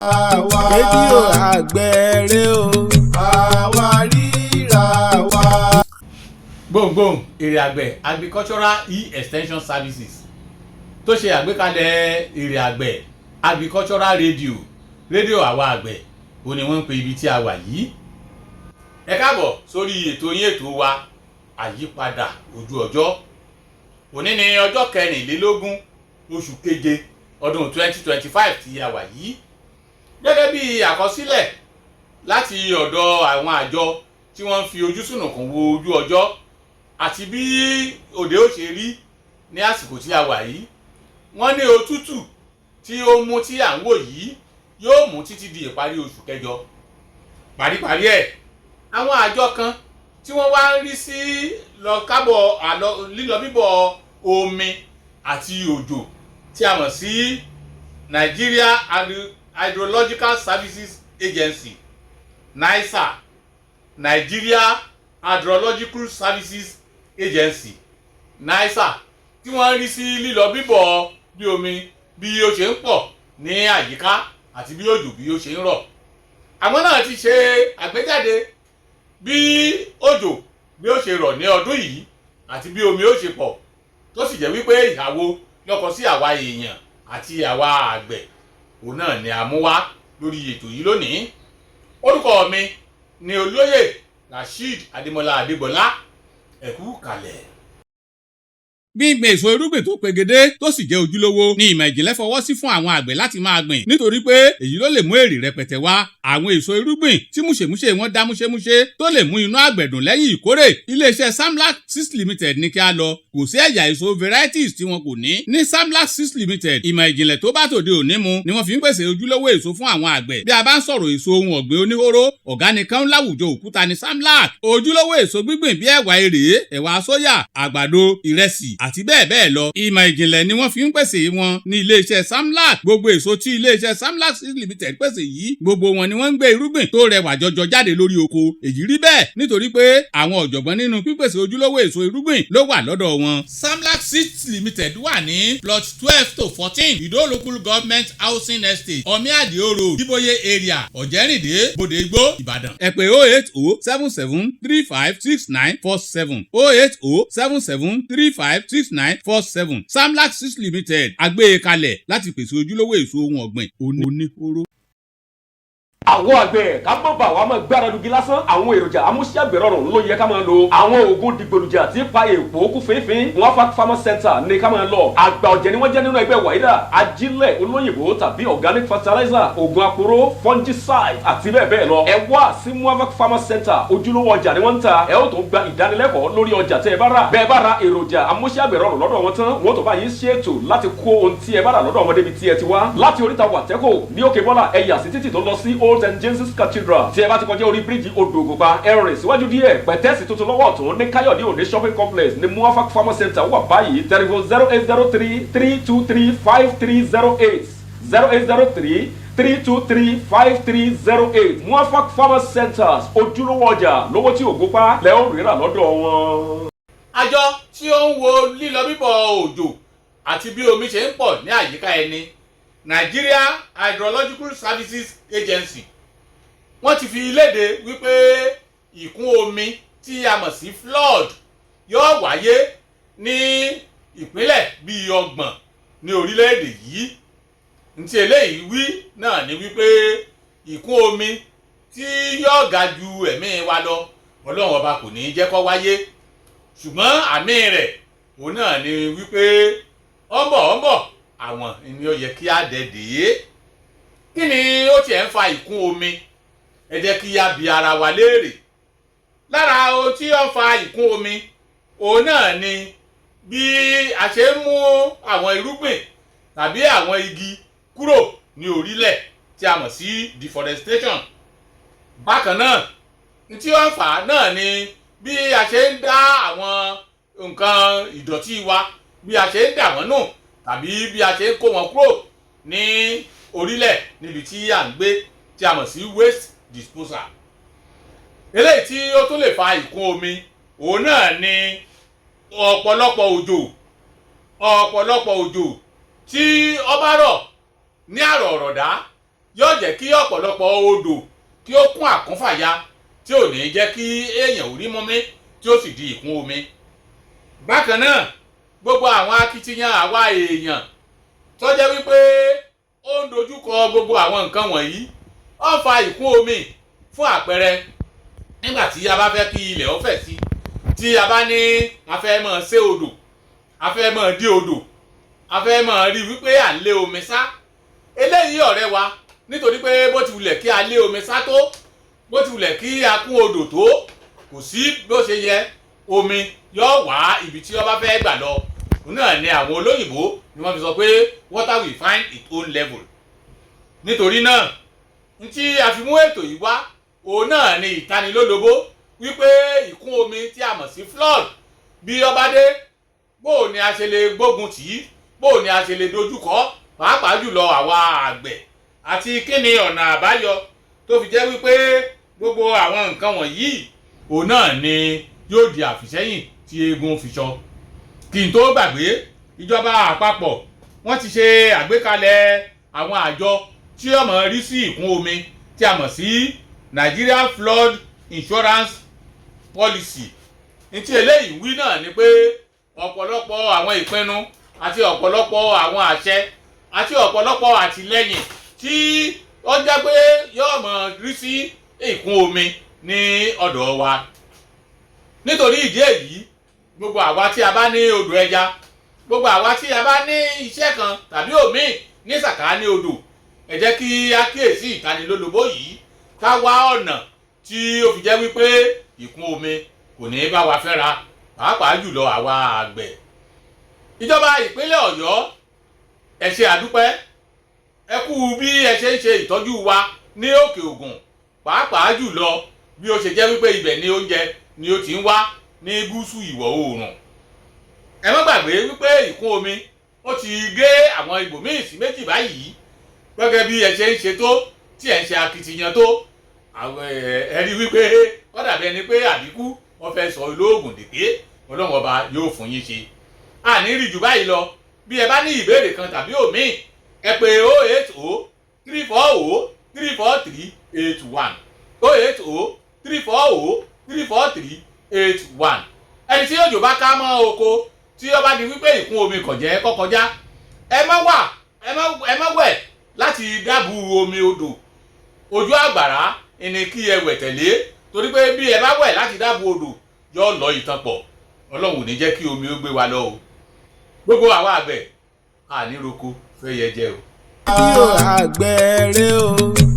rédíò àgbẹ̀rẹ̀ o àwa ríra wa. Gbohùngbohùn èrè àgbẹ̀ agricultural e-extension services tó ṣe àgbékalẹ̀ èrè àgbẹ̀ agricultural rédíò àwa àgbẹ̀ ó ní wọ́n ń pe ibi tí a wà yìí. Ẹ káàbọ̀ sórí ètò yín ètò wa àyípadà ojú ọjọ́. Òní ni ọjọ́ 24 oṣù keje ọdún 2025 tí a wà yìí. Gẹ́gẹ́ bí àkọsílẹ̀ láti ọ̀dọ̀ àwọn àjọ tí wọ́n ń fi ojú sùnùkùn wo ojú ọjọ́ àti bí òde ó ṣe rí ní àsìkò tí a wà yìí, wọ́n ní òtútù tí ó mú tí à ń wò yìí yóò mú títí di ìparí oṣù kẹjọ. Paríparí ẹ̀, àwọn àjọ kan tí wọ́n wá ń rí sí lílọ bíbọ̀ omi àti òjò tí a mọ̀ sí Nigeria Hydrological Services Agency NISA, Nigeria Hydrological Services Agency NISA, tí wọ́n ń rí sí lílọ bíbọ̀ bí omi bí ó ṣe ń pọ̀ ní àyíká àti bí òjò bí ó ṣe ń rọ̀. Àwọn náà ti ṣe àgbéjáde bí òjò bí ó ṣe rọ̀ ní ọdún yìí àti bí omi ó ṣe pọ̀, tó sì jẹ́ wípé ìhàwó lọ́kọ sí àwa èèyàn àti àwa àgbẹ̀ òun náà ni a mú wá lórí ètò yìí lónìí. Orúkọ mi ni Olóyè Rasheed Adémọ́lá Adégbọlá. Ẹ kú kalẹ̀. Gbígbin èso irúgbìn tó pegedé tó sì jẹ́ ojúlówó ni ìmọ̀ ìjìnlẹ̀ fọwọ́ sí fún àwọn àgbẹ̀ láti máa gbìn, nítorí pé èyí ló lè mú èrè rẹpẹtẹ wá. Àwọn èso irúgbìn tí múṣemúṣe wọn dá múṣemúṣe tó lè mú inú àgbẹ̀ dùn lẹ́yìn ìkórè. Iléeṣẹ́ Samlac Seeds Limited ní kí a lọ. Kò sí ẹ̀yà èso varieties tí wọn kò ní. Ní Samlac Seeds Limited, ìmọ̀ ìjìnlẹ̀ tó bá tòde òní mu ni wọ́n fi ń pèsè ojúlówó èso fún àwọn àgbẹ̀. Bí a bá ń sọ̀rọ̀ èso ohun ọ̀gbìn oníhóró, ọ̀gá nìkan láwùjọ òkúta ní Samlac. Ojúlówó èso gbígbìn bí ẹ̀wà erèé, ẹ̀wà sóyà, àgbàdo, ìrẹsì àti bẹ́ẹ̀ bẹ́ẹ̀ lọ. Ìmọ̀ ìjìnlẹ̀ ni wọ́n fi ń pèsè wọn ní iléeṣẹ́ Samlac. Gbogbo èso tí iléeṣẹ́ Samlac Seeds Limited pèsè yìí, gbogbo wọn ni wọ́n ń gbé irúgbìn tó rẹwà jọjọ jáde lórí oko. Èyí rí bẹ́ẹ̀ nítorí pé àwọn ọ̀jọ̀gbọ́n nínú pípèsè ojúlówó èso irúgbìn ló wà lọ́dọ̀ wọn. Samlac Seeds Limited wà ní plot 12-14 Ìdó Local Government Housing Estate, Omiadio Road, Iboye Area, Ọ̀jẹ́rìndé, Bòdègbó, Ìbàdàn. Ẹ pè 08077356947 08077356947. Samlac Seeds Limited agbé kalẹ̀ láti pèsè ojúlówó èso ohun ọ̀gbìn oníhóró. Àwọn àgbẹ̀ ká bọ̀ bá wa máa gbára lugi lásán. Àwọn èròjà amúṣẹ́gbẹ̀rọ̀rùn ló yẹ ká máa lò. Àwọn oògùn dìgbòlùjà tí pa èèpo kú fínfín. Moafaq Farmer Center ní ká máa lọ. Àgbà ọ̀jẹ̀ ni wọ́n jẹ́ nínú ẹgbẹ́ Wàídà. Ajílẹ̀ olóyìnbó tàbí organic fertilizer, oògùn àpòrò, fungicide àti bẹ́ẹ̀ bẹ́ẹ̀ lọ. Ẹ wá sí Moafaq Farmer Center. Ojúlówó ọjà ni wọ́n ń ta. Ẹ ó tún gba ìdánilẹ́kọ̀ọ́ lórí ọjà tẹ́ ẹ bá rà. Bẹ́ẹ̀ bá ra èròjà amúṣẹ́gbẹ̀rọ̀rùn lọ́dọ̀ wọn tán, wọ́n tó bá yín ṣètò láti kó ohun tí ẹ bá rà lọ́dọ̀ wọn débi tí ẹ ti wá. Láti oríta Wàtẹ́kò ní Òkè Bọ́lá, ẹ yà sí títì tó lọ sí Old St. James's Cathedral. Tí ẹ bá ti kọjá orí bíríìjì odò Ògùnpa, ẹ rìn síwájú díẹ̀. Pẹ̀tẹ́sì tuntun lọ́wọ́ ọ̀tún ní Káyọ̀dé Òde shopping complex ní Moafaq Farmer Center wà báyìí. Telephone 0803-323-5308 0803-323-5308. Moafaq Farmer Centers, ojúlówó ọjà lówó tí Ògùnpa lẹ́ ó rírà lọ́dọ̀ wọn. Àjọ tí ó ń wo lílọ bíbọ̀ òjò àti bí omi ṣe ń pọ̀ ní àyíká ẹni, Nigeria Hydrological Services Agency, wọ́n ti fi léde wípé ìkún omi tí a mọ̀ sí flood yóò wáyé ní ìpínlẹ̀ bíi 30 ní orílẹ̀-èdè yìí. Ntí eléyìí wí náà ni wípé ìkún omi tí yóò ga ju ẹ̀mí wa lọ, Ọlọ́run ọba kò ní jẹ́ kó wáyé. Ṣùgbọ́n àmì rẹ̀ òun náà ni wípé ọ̀nbọ̀ àwọn ni ó yẹ kí á dẹ̀dẹ̀. Kí ni ó tiẹ̀ ń fa ìkún omi? Ẹ jẹ́ kí a bi ara wa léèrè. Lára ohun tí ó ń fa ìkún omi òun náà ni bí a ṣe ń mú àwọn irúgbìn tàbí àwọn igi kúrò ní orílẹ̀ tí a mọ̀ sí deforestation. Bákan náà, tí ó ń fà náà ni bí a ṣe ń dá àwọn nǹkan ìdọ̀tí wa, bí a ṣe ń dà wọ́n nù tàbí bí a ṣe ń kó wọn kúrò ní orílẹ̀ níbi tí à ń gbé tí a mọ̀ sí waste disposal. Eléyìí tí ó tún lè fa ìkún omi òun náà ni ọ̀pọ̀lọpọ̀ òjò tí ó bá rọ̀ ní àrọ̀ọ̀rọ̀dá yóò jẹ́ kí ọ̀pọ̀lọpọ̀ odò kí ó kún àkúnfàya tí ò ní jẹ́ kí èèyàn ò rí mọ́mí tí ó sì di ìkún omi. bákan náà gbogbo àwọn akitiyan àwa èèyàn tó jẹ́ wípé ó ń dojúkọ gbogbo àwọn nǹkan wọ̀nyí ó ń fa ìkún omi. fún àpẹẹrẹ nígbà tí a bá fẹ́ kí ilẹ̀ ó fẹ̀ sí, tí a bá ní a fẹ́ máa sé odò, a fẹ́ máa dí odò, a fẹ́ máa rí wípé à ń lé omi sá. eléyìí ọ̀rẹ́ wa, nítorí pé bó ti wulẹ̀ kí a lé omi sá tó, bó ti wulẹ̀ kí a kún odò tó, kò sí bó ṣe yẹ, omi yóò wá ibi tí ó bá fẹ́ gbà lọ. òun náà ni àwọn olóyìnbó ni wọ́n fi sọ pé water will find its own level. nítorí náà n tí a fi mú ètò yìí wá, òun náà ni ìtanilólobó wípé ìkún omi tí a mọ̀ sí flood bí ó bá dé, bó ni a ṣe lè gbógun tì í, bó ni a ṣe lè dojúkọ, pàápàá jùlọ àwa àgbẹ̀, àti kí ni ọ̀nà àbáyọ tó fi jẹ́ wípé gbogbo àwọn nǹkan wọ̀nyí òun náà ni yóò di àfìsẹ́yìn tí eégún fi sọ. kí n tó gbàgbé, ìjọba àpapọ̀ wọ́n ti ṣe àgbékalẹ̀ àwọn àjọ tí ó máa rí sí ìkún omi tí a mọ̀ sí Nigeria Flood Insurance Policy. ní tí eléyìí wí náà ni pé ọ̀pọ̀lọpọ̀ àwọn ìpinnu àti ọ̀pọ̀lọpọ̀ àwọn àṣẹ àti ọ̀pọ̀lọpọ̀ àtìlẹ́yìn tí ó jẹ́ pé yóò máa rí sí ìkún omi ní ọ̀dọ̀ wa. nítorí ìdí èyí, gbogbo àwa tí a bá ní odò ẹja, gbogbo àwa tí a bá ní iṣẹ́ kan tàbí òmíì ní sàkáání odò, ẹ jẹ́ kí a kíyèsí ìtanilólobó yìí, ká wá ọ̀nà tí ó fi jẹ́ wípé ìkún omi kò ní bá wa fẹ́ra, pàápàá jùlọ àwa àgbẹ̀. ìjọba ìpínlẹ̀ Ọ̀yọ́, ẹ ṣé àdúpẹ́, ẹ kú bí ẹ ṣe ń ṣe ìtọ́jú wa ní Òkè Ògùn, pàápàá jùlọ bí ó ṣe jẹ́ wípé ibẹ̀ ni oúnjẹ ni ó ti ń wá ní gúúsù ìwọ̀ oòrùn. ẹ má gbàgbé wípé ìkún omi ó ti gé àwọn ibòmíì sí méjì báyìí, gẹ́gẹ́ bí ẹ ṣe ń ṣe tó, tí ẹ ń ṣe akitiyan tó. ẹ rí wípé ó dàbí ẹni pé àbíkú wọ́n fẹ́ sọ olóògùn dèké, Ọlọ́run ọba yóò fún yín ṣe. àní rí jù báyìí lọ. bí ẹ bá ní ìbéèrè kan tàbí òmíì, ẹ pè 080 340 343 81 080 340 343 81. ẹni tí òjò bá ká mọ́ oko, tí ó bá di wípé ìkún omi kò jẹ́ kó kọjá, ẹ má wẹ̀ láti dábù omi odò. ojú àgbàrá ni kí ẹ wẹ̀ tẹ̀lé, torí pé bí ẹ bá wẹ̀ láti dábù odò yóò lọ ìtàn pọ̀. Ọlọ́run ò ní jẹ́ kí omi ó gbé wa lọ o. gbogbo àwa àgbẹ̀ àní roko fẹ́ yẹ jẹ o. ayọ̀ àgbẹ̀ rẹ o.